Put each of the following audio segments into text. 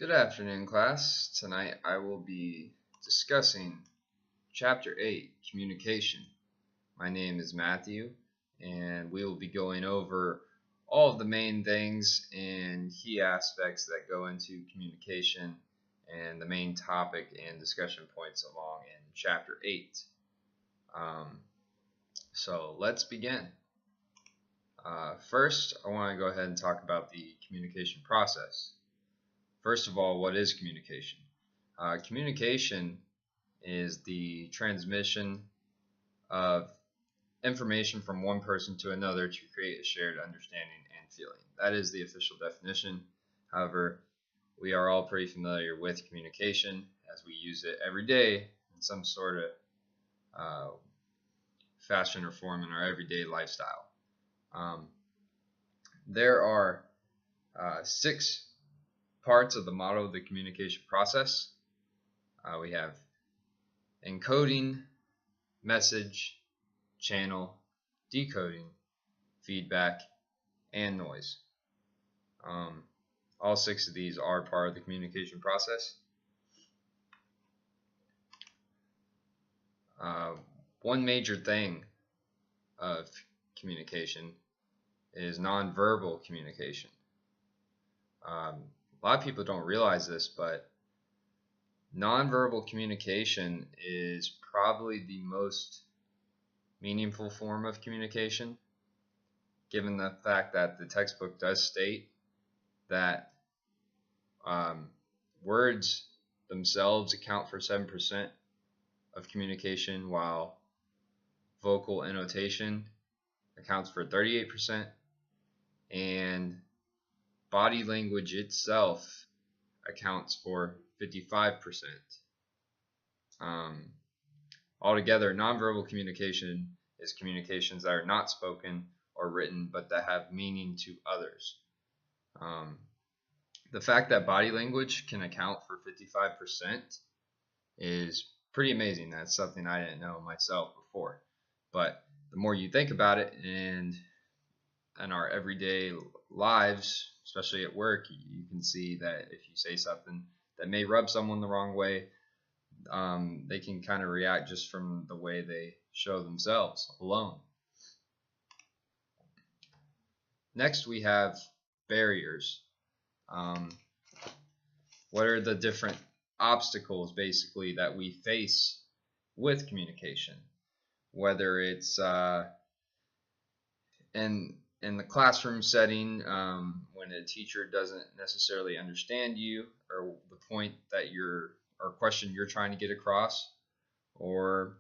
Good afternoon, class. Tonight I will be discussing Chapter 8, Communication. My name is Matthew, and we will be going over all of the main things and key aspects that go into communication and the main topic and discussion points along in Chapter 8. So let's begin. First, I want to go ahead and talk about the communication process. First of all, what is communication? Communication is the transmission of information from one person to another to create a shared understanding and feeling. That is the official definition. However, we are all pretty familiar with communication as we use it every day in some sort of fashion or form in our everyday lifestyle. There are 6 parts of the model of the communication process. We have encoding, message, channel, decoding, feedback, and noise. All 6 of these are part of the communication process. One major thing of communication is nonverbal communication. A lot of people don't realize this, but nonverbal communication is probably the most meaningful form of communication, given the fact that the textbook does state that words themselves account for 7% of communication, while vocal annotation accounts for 38%, and body language itself accounts for 55%. Altogether, nonverbal communication is communications that are not spoken or written, but that have meaning to others. The fact that body language can account for 55% is pretty amazing. That's something I didn't know myself before. But the more you think about it, and in our everyday lives, especially at work, you can see that if you say something that may rub someone the wrong way, they can kind of react just from the way they show themselves alone. Next, we have barriers. What are the different obstacles, basically, that we face with communication? Whether it's in the classroom setting, when a teacher doesn't necessarily understand you or the point that or question you're trying to get across, or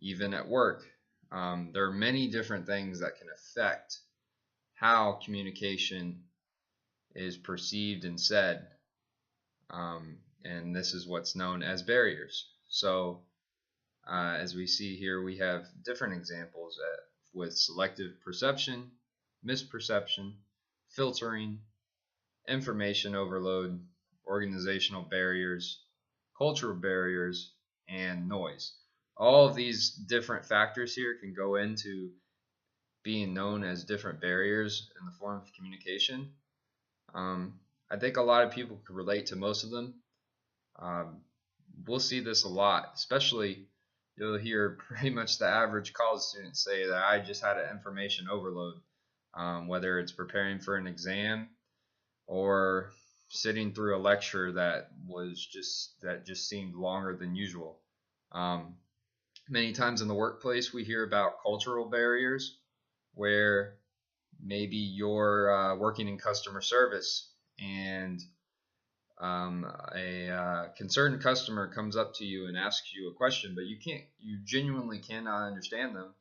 even at work. There are many different things that can affect how communication is perceived and said, and this is what's known as barriers. So as we see here, we have different examples with selective perception, misperception, filtering, information overload, organizational barriers, cultural barriers, and noise. All of these different factors here can go into being known as different barriers in the form of communication. I think a lot of people could relate to most of them. We'll see this a lot, especially you'll hear pretty much the average college student say that I just had an information overload, whether it's preparing for an exam or sitting through a lecture that just seemed longer than usual. Many times in the workplace, we hear about cultural barriers, where maybe you're working in customer service and a concerned customer comes up to you and asks you a question, but you genuinely cannot understand them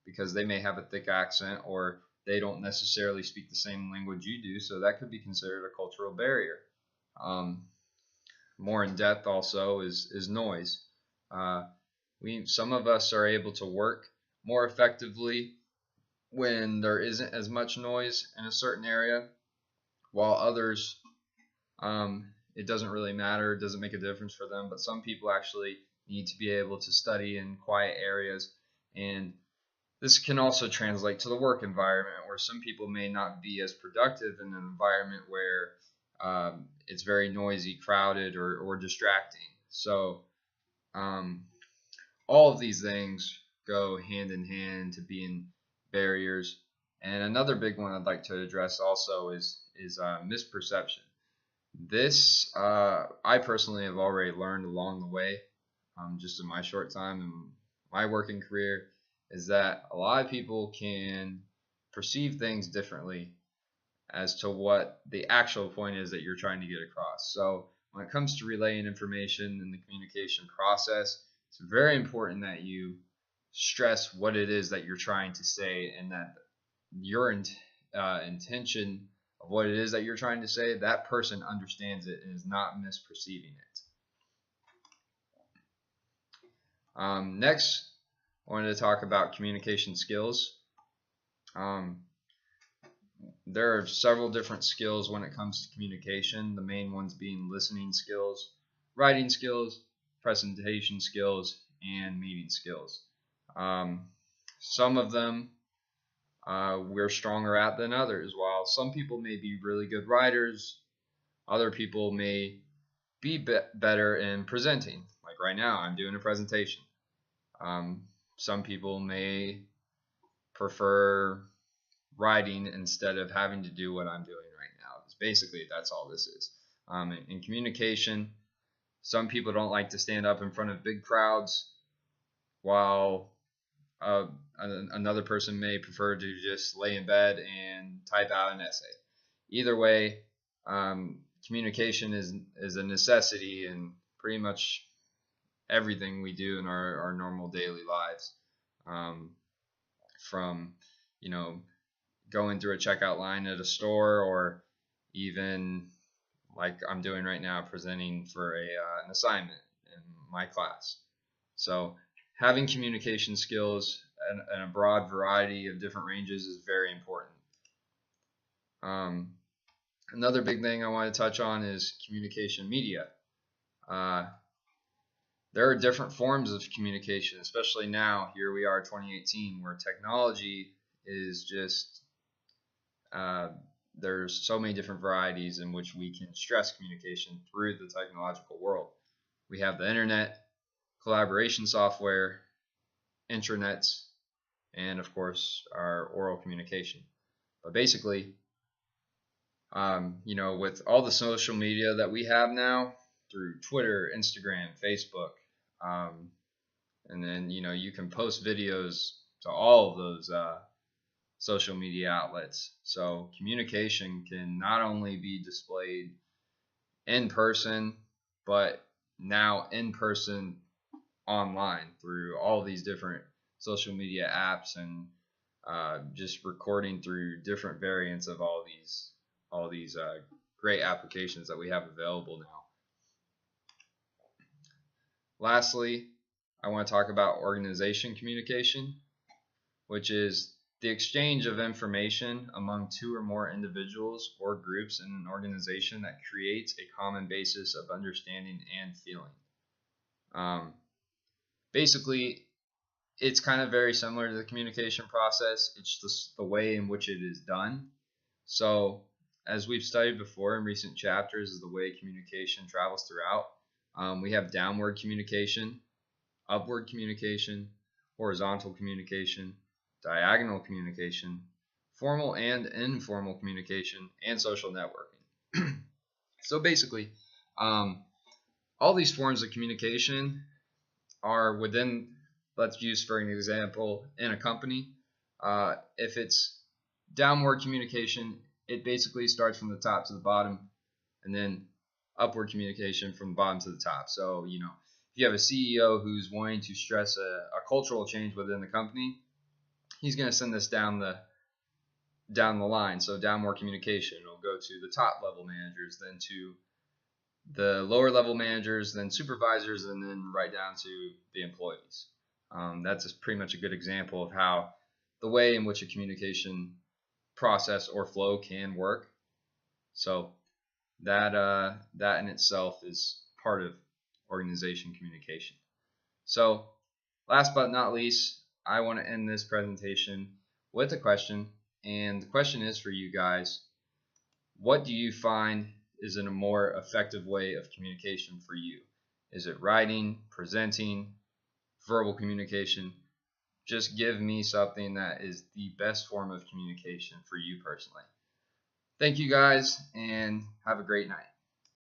because they may have a thick accent or they don't necessarily speak the same language you do, so that could be considered a cultural barrier. More in depth also is noise. Some of us are able to work more effectively when there isn't as much noise in a certain area, while others, it doesn't really matter, it doesn't make a difference for them, but some people actually need to be able to study in quiet areas, and this can also translate to the work environment, where some people may not be as productive in an environment where it's very noisy, crowded, or distracting. So all of these things go hand in hand to being barriers. And another big one I'd like to address also is misperception. This I personally have already learned along the way, just in my short time in my working career, is that a lot of people can perceive things differently as to what the actual point is that you're trying to get across. So when it comes to relaying information in the communication process, it's very important that you stress what it is that you're trying to say, and that your intention of what it is that you're trying to say, that person understands it and is not misperceiving it. Next, I wanted to talk about communication skills. There are several different skills when it comes to communication, the main ones being listening skills, writing skills, presentation skills, and meeting skills. Some of them we're stronger at than others. While some people may be really good writers, other people may be better in presenting. Like right now, I'm doing a presentation. Some people may prefer writing instead of having to do what I'm doing right now. Basically, that's all this is. In communication, some people don't like to stand up in front of big crowds, while another person may prefer to just lay in bed and type out an essay. Either way, communication is a necessity in pretty much everything we do in our normal daily lives. From going through a checkout line at a store, or even like I'm doing right now, presenting for an assignment in my class. So having communication skills and a broad variety of different ranges is very important. Another big thing I want to touch on is communication media. There are different forms of communication, especially now. Here we are, 2018, where technology is just there's so many different varieties in which we can stress communication through the technological world. We have the internet, collaboration software, intranets, and of course our oral communication. But basically, with all the social media that we have now through Twitter, Instagram, Facebook, and then you can post videos to all of those social media outlets. So communication can not only be displayed in person, but now in person online through all these different social media apps, and just recording through different variants of all these great applications that we have available now. Lastly, I want to talk about organization communication, which is the exchange of information among two or more individuals or groups in an organization that creates a common basis of understanding and feeling. Basically, it's kind of very similar to the communication process. It's just the way in which it is done. So, as we've studied before in recent chapters, is the way communication travels throughout. We have downward communication, upward communication, horizontal communication, diagonal communication, formal and informal communication, and social networking. So basically, all these forms of communication are within, let's use for an example, in a company. If it's downward communication, it basically starts from the top to the bottom, and then upward communication from the bottom to the top. So, if you have a CEO who's wanting to stress a cultural change within the company, he's going to send this down the line. So downward communication will go to the top level managers, then to the lower level managers, then supervisors, and then right down to the employees. That's pretty much a good example of how the way in which a communication process or flow can work. So that in itself is part of organization communication. So last but not least, I want to end this presentation with a question, and the question is for you guys: what do you find is in a more effective way of communication for you. Is it writing, presenting, verbal communication? Just give me something that is the best form of communication for you personally. Thank you guys, and have a great night.